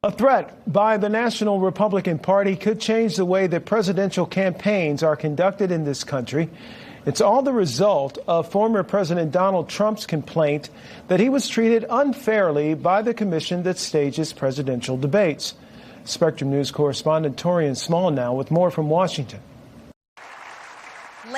A threat by the National Republican Party could change the way that presidential campaigns are conducted in this country. It's all the result of former President Donald Trump's complaint that he was treated unfairly by the commission that stages presidential debates. Spectrum News correspondent Torian Small now with more from Washington.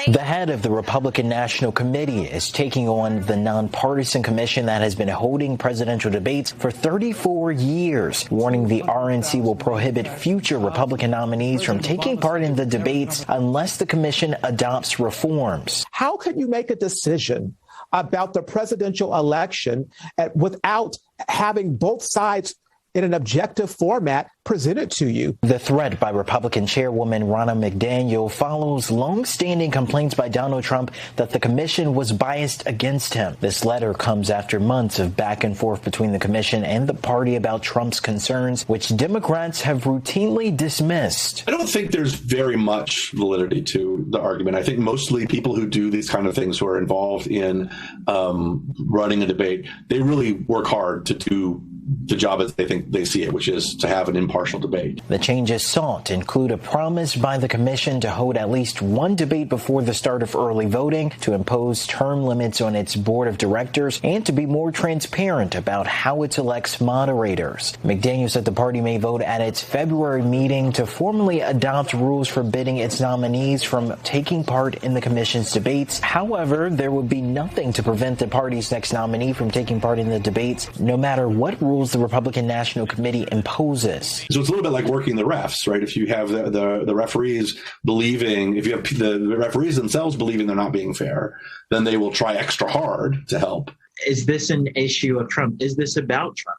The head of the Republican National Committee is taking on the nonpartisan commission that has been holding presidential debates for 34 years, warning the RNC will prohibit future Republican nominees from taking part in the debates unless the commission adopts reforms. How can you make a decision about the presidential election without having both sides in an objective format presented to you? The threat by Republican Chairwoman Ronna McDaniel follows long-standing complaints by Donald Trump that the commission was biased against him. This letter comes after months of back and forth between the commission and the party about Trump's concerns, which Democrats have routinely dismissed. I don't think there's very much validity to the argument. I think mostly people who do these kind of things, who are involved in running a debate, they really work hard to do the job as they think they see it, which is to have an impartial debate. The changes sought include a promise by the commission to hold at least one debate before the start of early voting, to impose term limits on its board of directors, and to be more transparent about how it elects moderators. McDaniel said the party may vote at its February meeting to formally adopt rules forbidding its nominees from taking part in the commission's debates. However, there would be nothing to prevent the party's next nominee from taking part in the debates, no matter what rules the Republican National Committee imposes. So it's a little bit like working the refs, right? If you have the referees believing, if you have the referees themselves believing they're not being fair, then they will try extra hard to help. Is this an issue of Trump? Is this about Trump?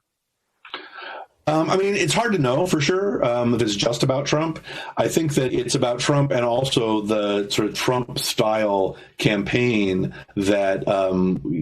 I mean, it's hard to know for sure if it's just about Trump. I think that it's about Trump and also the sort of Trump-style campaign that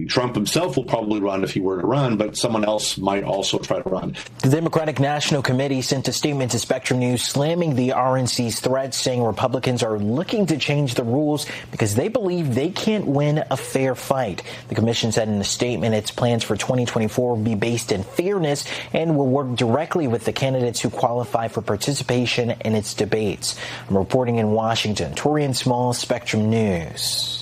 Trump himself will probably run if he were to run, but someone else might also try to run. The Democratic National Committee sent a statement to Spectrum News slamming the RNC's threats, saying Republicans are looking to change the rules because they believe they can't win a fair fight. The commission said in a statement its plans for 2024 will be based in fairness and will work directly with the candidates who qualify for participation in its debates. I'm reporting in Washington. Torian Small, Spectrum News.